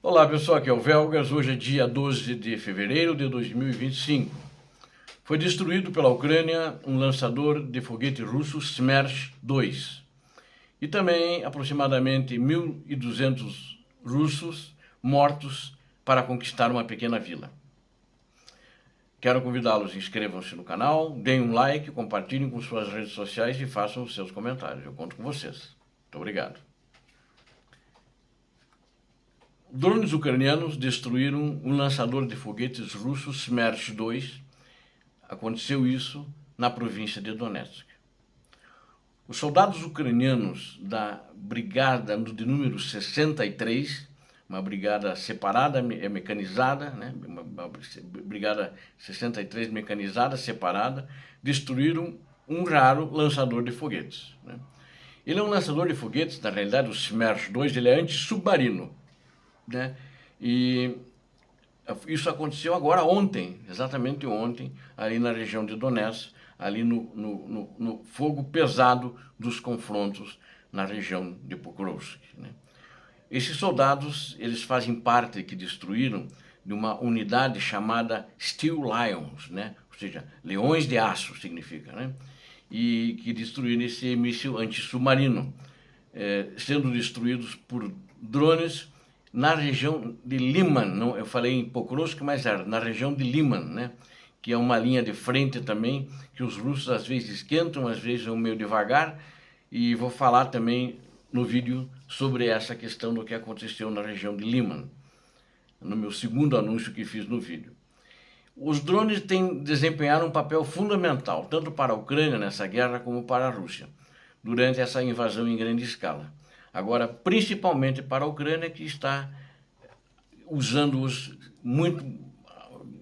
Olá pessoal, aqui é o Velgas. Hoje é dia 12 de fevereiro de 2025. Foi destruído pela Ucrânia um lançador de foguete russo Smerch 2 e também aproximadamente 1.200 russos mortos para conquistar uma pequena vila. Quero convidá-los, inscrevam-se no canal, deem um like, compartilhem com suas redes sociais e façam os seus comentários. Eu conto com vocês. Muito obrigado. Drones ucranianos destruíram um lançador de foguetes russo Smerch 2. Aconteceu isso na província de Donetsk. Os soldados ucranianos da brigada de número 63, uma brigada separada, mecanizada, né? Uma brigada 63 mecanizada, separada, destruíram um raro lançador de foguetes, né? Ele é um lançador de foguetes, na realidade o Smerch 2, ele é anti-submarino, né? E isso aconteceu agora ontem, exatamente ontem, ali na região de Donetsk, ali no fogo pesado dos confrontos na região de Pokrovsk, né? Esses soldados, eles fazem parte, que destruíram, de uma unidade chamada Steel Lions, né? Ou seja, leões de aço significa, né? E que destruíram esse míssil antissubmarino, sendo destruídos por drones na região de Liman. Não, eu falei em Pokrovsk, mas era na região de Liman, né? Que é uma linha de frente também, que os russos às vezes esquentam, às vezes vão meio devagar, e vou falar também no vídeo sobre essa questão do que aconteceu na região de Liman, no meu segundo anúncio que fiz no vídeo. Os drones desempenharam um papel fundamental, tanto para a Ucrânia nessa guerra, como para a Rússia, durante essa invasão em grande escala. Agora, principalmente para a Ucrânia, que está usando-os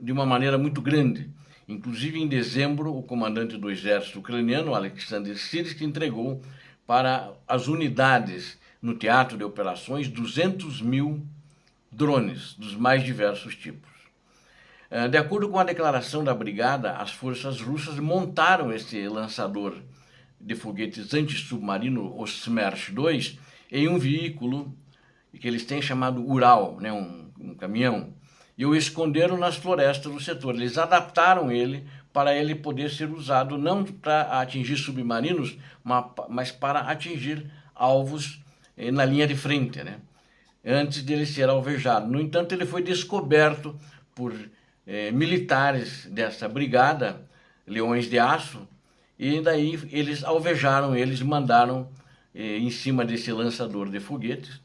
de uma maneira muito grande. Inclusive, em dezembro, o comandante do exército ucraniano, Alexander Sirski, entregou para as unidades no teatro de operações 200 mil drones dos mais diversos tipos. De acordo com a declaração da brigada, as forças russas montaram esse lançador de foguetes antissubmarino, o Smerch 2, em um veículo que eles têm chamado Ural, né, um caminhão, e o esconderam nas florestas do setor. Eles adaptaram ele para ele poder ser usado não para atingir submarinos, mas para atingir alvos na linha de frente, né, antes dele ser alvejado. No entanto, ele foi descoberto por militares dessa brigada, Leões de Aço, e daí eles alvejaram, eles mandaram em cima desse lançador de foguetes,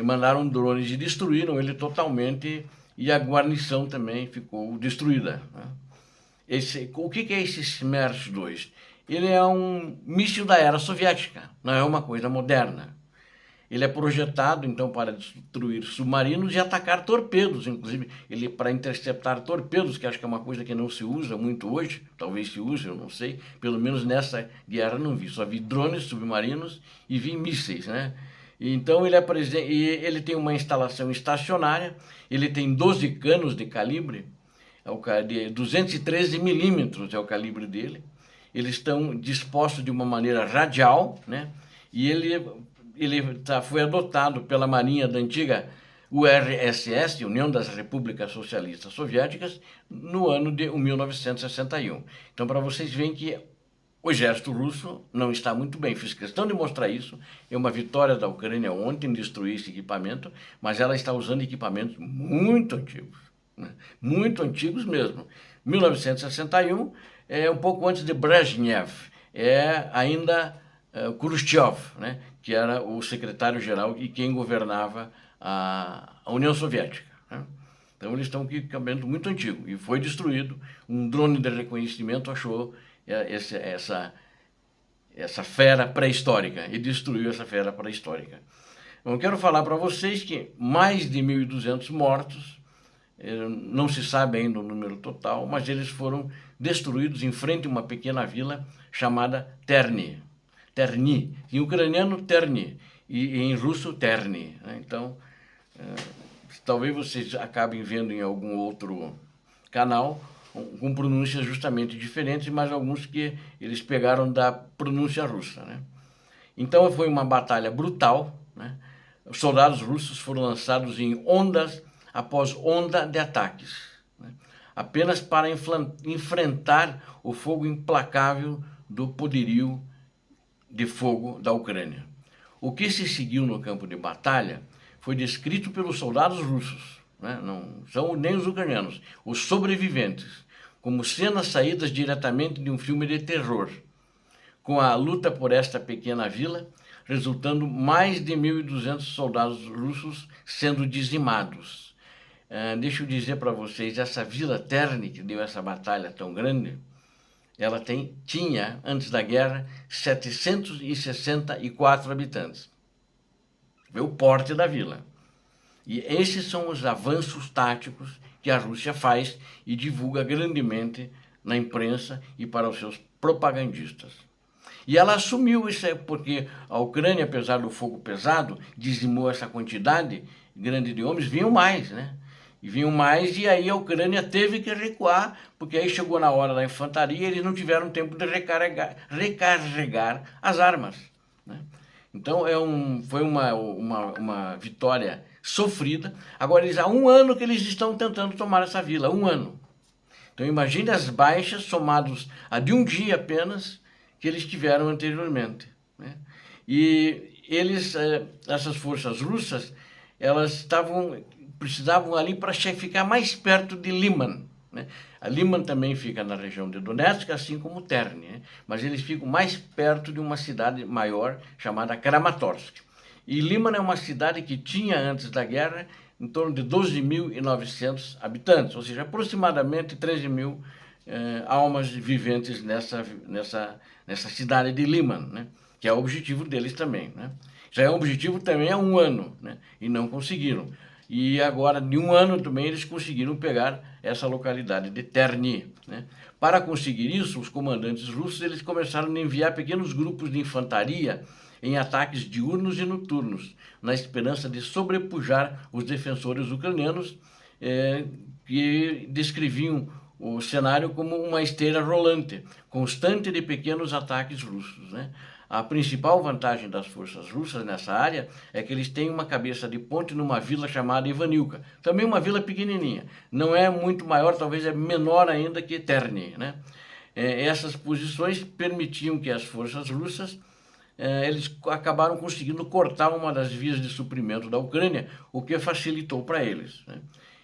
mandaram drones e destruíram ele totalmente, e a guarnição também ficou destruída, né? O que é esse Smerch 2? Ele é um míssil da era soviética, não é uma coisa moderna. Ele é projetado, então, para destruir submarinos e atacar torpedos, inclusive, ele para interceptar torpedos, que acho que é uma coisa que não se usa muito hoje, talvez se use, eu não sei, pelo menos nessa guerra não vi, só vi drones submarinos e vi mísseis, né? Então ele tem uma instalação estacionária, ele tem 12 canos de calibre, de 213 milímetros é o calibre dele, eles estão dispostos de uma maneira radial, né? E ele foi adotado pela Marinha da antiga URSS, União das Repúblicas Socialistas Soviéticas, no ano de 1961. Então, para vocês verem que o exército russo não está muito bem. Fiz questão de mostrar isso. É uma vitória da Ucrânia ontem destruir esse equipamento, mas ela está usando equipamentos muito antigos, né? Muito antigos mesmo. 1961 é um pouco antes de Brezhnev, é ainda Khrushchev, né, que era o secretário-geral e quem governava a União Soviética, né? Então eles estão com equipamento muito antigo e foi destruído. Um drone de reconhecimento achou essa fera pré-histórica e destruiu essa fera pré-histórica. Então, quero falar para vocês que mais de 1.200 mortos, não se sabe ainda o número total, mas eles foram destruídos em frente a uma pequena vila chamada Terni, em ucraniano Terni e em russo Terni, né? Então, talvez vocês acabem vendo em algum outro canal com pronúncias justamente diferentes, mas alguns que eles pegaram da pronúncia russa, né? Então foi uma batalha brutal, né? os soldados russos foram lançados em ondas após onda de ataques, né? Apenas para enfrentar o fogo implacável do poderio de fogo da Ucrânia. O que se seguiu no campo de batalha foi descrito pelos soldados russos, né? Não são nem os ucranianos, os sobreviventes, como cenas saídas diretamente de um filme de terror, com a luta por esta pequena vila, resultando mais de 1.200 soldados russos sendo dizimados. Deixa eu dizer para vocês, essa vila Terni, que deu essa batalha tão grande, ela tinha, antes da guerra, 764 habitantes. Vê o porte da vila. E esses são os avanços táticos que a Rússia faz e divulga grandemente na imprensa e para os seus propagandistas. E ela assumiu isso porque a Ucrânia, apesar do fogo pesado, dizimou essa quantidade grande de homens, vinham mais, né? E vinham mais, e aí a Ucrânia teve que recuar, porque aí chegou na hora da infantaria e eles não tiveram tempo de recarregar as armas, né? Então foi uma vitória sofrida. Agora, há um ano que eles estão tentando tomar essa vila, um ano. Então imagine as baixas somados a de um dia apenas que eles tiveram anteriormente, né? E essas forças russas, elas precisavam ali para ficar mais perto de Liman, né? A Liman também fica na região de Donetsk, assim como Terni, né? Mas eles ficam mais perto de uma cidade maior chamada Kramatorsk. E Liman é uma cidade que tinha, antes da guerra, em torno de 12.900 habitantes, ou seja, aproximadamente 13.000 almas viventes nessa cidade de Liman, né? Que é o objetivo deles também, né? Já é um objetivo também há um ano, né? E não conseguiram. E agora, de um ano também, eles conseguiram pegar essa localidade de Terni, né? Para conseguir isso, os comandantes russos eles começaram a enviar pequenos grupos de infantaria em ataques diurnos e noturnos, na esperança de sobrepujar os defensores ucranianos, que descreviam o cenário como uma esteira rolante, constante de pequenos ataques russos, né? A principal vantagem das forças russas nessa área é que eles têm uma cabeça de ponte numa vila chamada Ivanivka, também uma vila pequenininha, não é muito maior, talvez é menor ainda que Terni, né? Essas posições permitiam que as forças russas eles acabaram conseguindo cortar uma das vias de suprimento da Ucrânia, o que facilitou para eles, né?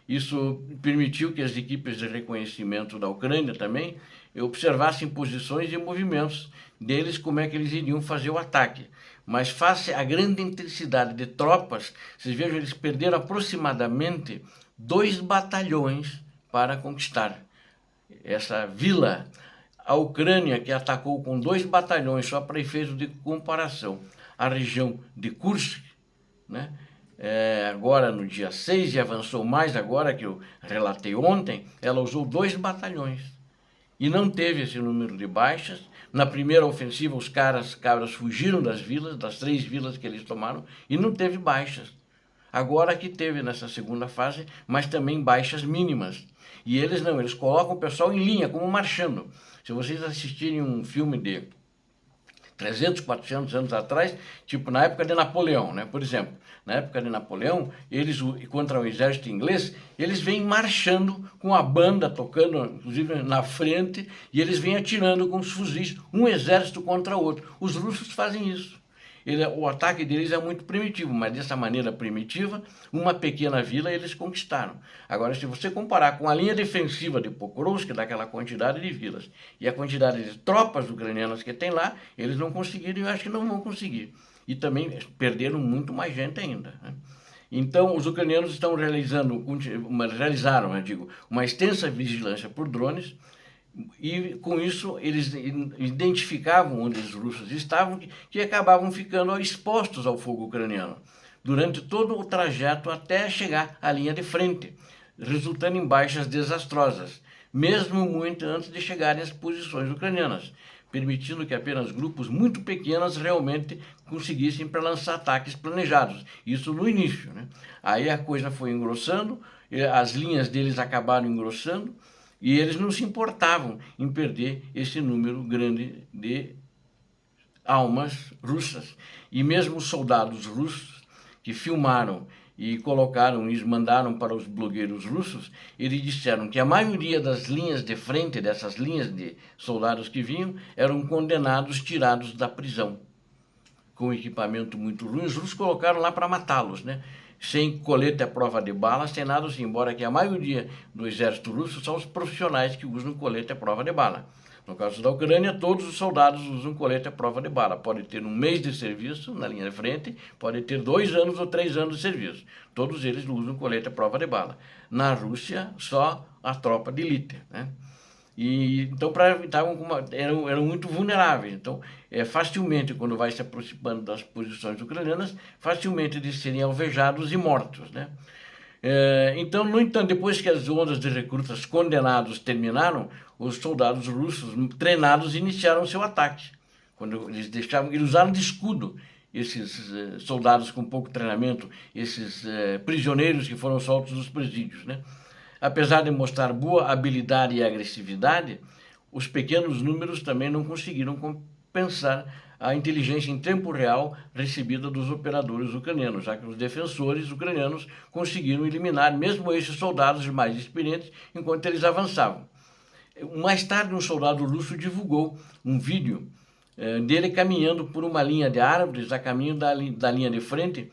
Isso permitiu que as equipes de reconhecimento da Ucrânia também observassem posições e movimentos deles, como é que eles iriam fazer o ataque. Mas face à grande intensidade de tropas, vocês vejam, eles perderam aproximadamente 2 batalhões para conquistar essa vila. A Ucrânia, que atacou com 2 batalhões, só para efeito de comparação, a região de Kursk, né? Agora no dia 6, e avançou mais agora, que eu relatei ontem, ela usou 2 batalhões. E não teve esse número de baixas. Na primeira ofensiva, os cabras fugiram das vilas, das 3 vilas que eles tomaram, e não teve baixas. Agora que teve nessa segunda fase, mas também baixas mínimas. E eles não, eles colocam o pessoal em linha, como marchando. Se vocês assistirem um filme de 300, 400 anos atrás, tipo na época de Napoleão, né? Por exemplo, na época de Napoleão, eles, contra o exército inglês, eles vêm marchando com a banda tocando, inclusive na frente, e eles vêm atirando com os fuzis, um exército contra o outro. Os russos fazem isso. O ataque deles é muito primitivo, mas dessa maneira primitiva, uma pequena vila eles conquistaram. Agora, se você comparar com a linha defensiva de Pokrovsk, daquela quantidade de vilas, e a quantidade de tropas ucranianas que tem lá, eles não conseguiram e eu acho que não vão conseguir. E também perderam muito mais gente ainda, né? Então, os ucranianos estão realizaram, eu digo, uma extensa vigilância por drones, e com isso eles identificavam onde os russos estavam, que acabavam ficando expostos ao fogo ucraniano durante todo o trajeto até chegar à linha de frente, resultando em baixas desastrosas, mesmo muito antes de chegarem às posições ucranianas, permitindo que apenas grupos muito pequenos realmente conseguissem para lançar ataques planejados. Isso no início, né? Aí a coisa foi engrossando, as linhas deles acabaram engrossando, e eles não se importavam em perder esse número grande de almas russas. E mesmo os soldados russos que filmaram e colocaram e mandaram para os blogueiros russos, eles disseram que a maioria das linhas de frente, dessas linhas de soldados que vinham, eram condenados tirados da prisão, com equipamento muito ruim. Os russos colocaram lá para matá-los, né? Sem colete à prova de bala, sem nada assim, embora que a maioria do exército russo são os profissionais que usam colete à prova de bala. No caso da Ucrânia, todos os soldados usam colete à prova de bala. Pode ter um mês de serviço na linha de frente, pode ter 2 anos ou 3 anos de serviço. Todos eles usam colete à prova de bala. Na Rússia, só a tropa de elite, né? E então eram muito vulneráveis. Então, facilmente, quando vai se aproximando das posições ucranianas, facilmente de serem alvejados e mortos, né? Então, no entanto, depois que as ondas de recrutas condenados terminaram, os soldados russos treinados iniciaram seu ataque. Quando eles usaram de escudo esses soldados com pouco treinamento, esses prisioneiros que foram soltos dos presídios, né? Apesar de mostrar boa habilidade e agressividade, os pequenos números também não conseguiram compensar a inteligência em tempo real recebida dos operadores ucranianos, já que os defensores ucranianos conseguiram eliminar mesmo esses soldados mais experientes enquanto eles avançavam. Mais tarde, um soldado russo divulgou um vídeo dele caminhando por uma linha de árvores a caminho da linha de frente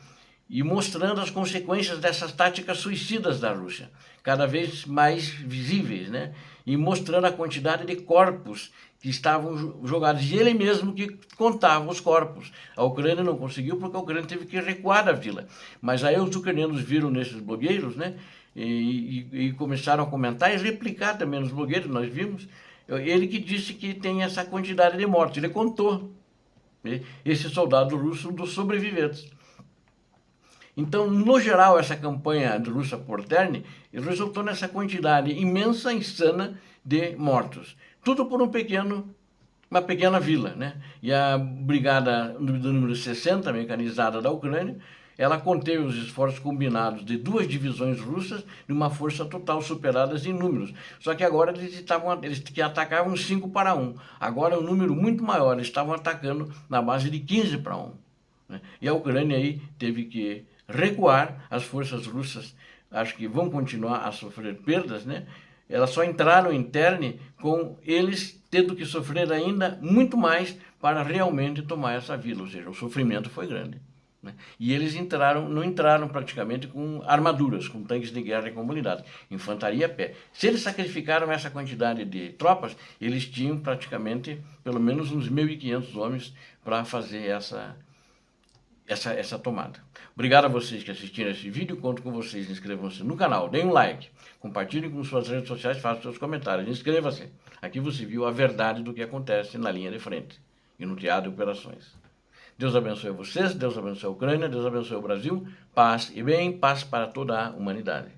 e mostrando as consequências dessas táticas suicidas da Rússia, cada vez mais visíveis, né? E mostrando a quantidade de corpos que estavam jogados. E ele mesmo que contava os corpos. A Ucrânia não conseguiu porque a Ucrânia teve que recuar da vila. Mas aí os ucranianos viram nesses blogueiros, né? E começaram a comentar e replicar também nos blogueiros, nós vimos. Ele que disse que tem essa quantidade de mortes. Ele contou, né, esse soldado russo, um dos sobreviventes. Então, no geral, essa campanha de Russa por Terni resultou nessa quantidade imensa, insana de mortos. Tudo por uma pequena vila, né? E a brigada do número 60, mecanizada da Ucrânia, ela conteve os esforços combinados de 2 divisões russas de uma força total superadas em números. Só que agora eles que atacavam 5-1. Agora é um número muito maior, eles estavam atacando na base de 15-1. Né? E a Ucrânia aí teve que recuar. As forças russas acho que vão continuar a sofrer perdas, né? Elas só entraram em Terni com eles tendo que sofrer ainda muito mais para realmente tomar essa vila, ou seja, o sofrimento foi grande, né? E eles não entraram praticamente com armaduras, com tanques de guerra e com unidades, infantaria a pé. Se eles sacrificaram essa quantidade de tropas, eles tinham praticamente pelo menos uns 1.500 homens para fazer essa tomada. Obrigado a vocês que assistiram esse vídeo, conto com vocês, inscrevam-se no canal, deem um like, compartilhem com suas redes sociais, façam seus comentários, inscreva-se. Aqui você viu a verdade do que acontece na linha de frente e no teatro de operações. Deus abençoe vocês, Deus abençoe a Ucrânia, Deus abençoe o Brasil, paz e bem, paz para toda a humanidade.